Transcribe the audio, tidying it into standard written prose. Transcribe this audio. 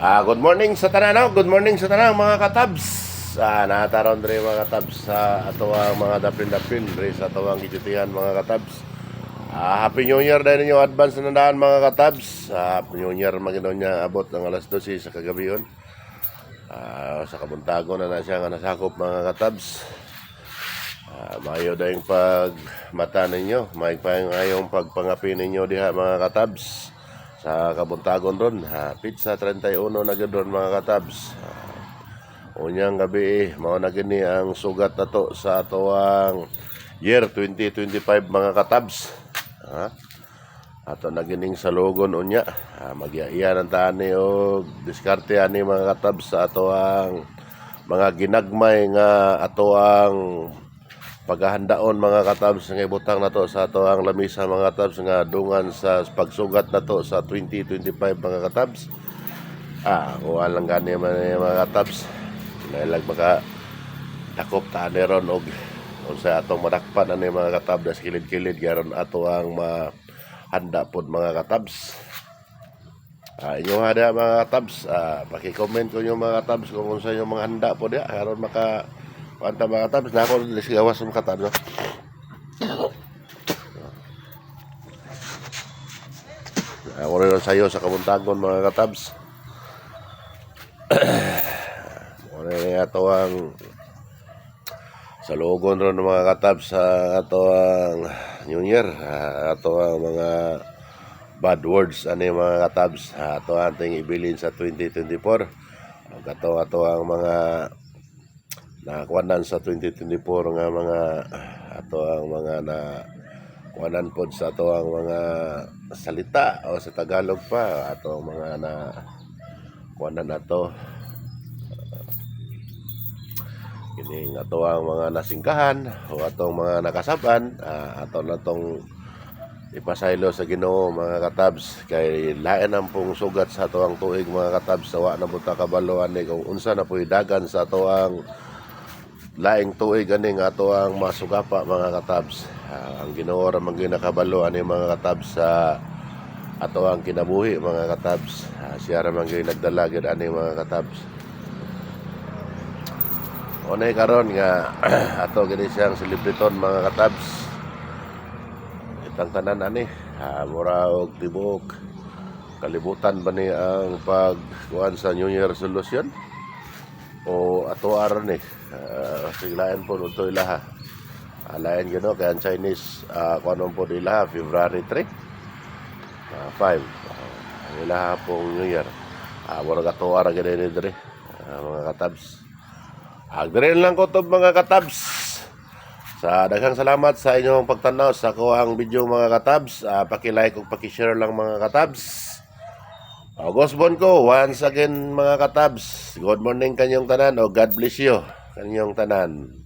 Good morning sa tanan, no? Good morning sa tanan mga katabs. Nataron dre mga katabs sa atawang mga dapil-dapil dre sa atawang gijutihan mga katabs. Happy New Year dahil ninyo advance na nandaan mga katabs. Happy New Year maginon niya abot ng alas 12 sa kagabiyon. Sa kabuntago na siya nga nasakop mga katabs. Mayo dahil pagmata ninyo, may pangayong pagpangapi ninyo diha mga katabs. Sa kabuntagon ron, pizza 31 na ganoon mga katabs. Unyang gabi, mao na gini ang sugat na to sa atuang year 2025 mga katabs. Ato na gining salugon unya. Magyaiya ng tani o diskarte ani mga katabs sa atuang mga ginagmay nga atuang paghahandaon mga katabs nga ibutang na to sa ato ang lamisa mga katabs nga dungan sa pagsugat na to sa 2025 mga katabs. Kuha lang gani mga katabs nailag maka dakop tani ron og unsa atong madakpan ani mga katabs kilid-kilid garon ato ang mahanda pod mga katabs. Inyo hada mga katabs, paki-comment ko nyo mga katabs kung unsa yung mga handa po dia karon maka panta mga katabs na ako gawas ng katabs. Ako rin sayo sa kabuntagon mga katabs. Muna nga ito ang salugon rin mga katabs sa ito ang New Year. Ito ang mga bad words ani mga katabs. Ito ang ating ibilin sa 2024. Ito ang mga nakuanan sa 2024 nga mga ato ang mga nakuanan pod sa ato ang mga salita o sa Tagalog pa ato ang mga nakuanan nato kining ato ang mga nasingkahan o atong mga nakasaban ato na tong ipasaylo sa Ginoo mga katabs kay lain ang pong sugat sa ato ang tuig mga katabs sa wa na buta kabalo ani kung unsa na puy dagan sa ato ang laing tuig ani nga ato ang masugapa mga katabs. Ang Ginoo ra man ginakabalo ani mga katabs sa ato ang kinabuhi mga katabs. Siya ra man nagdala gid ani mga katabs. Unay karon nga ato gini siyang celebriton mga katabs. Itang tanan ani mura og tibok kalibutan ba ni ang pagkuan sa New Year resolution o ato aron ni siglayan po ito ilaha alayan gino kaya ang Chinese kuanon po ilaha February 3 5 ang ilaha pong New Year mura ato ara gini dire mga katabs dire lang ko to mga katabs sa daghang salamat sa inyong pagtanaw sa ko ang video mga katabs paki-like ug paki-share lang mga katabs. Gosbon ko once again mga katabs. Good morning kanyong tanan o God bless you kanyong tanan.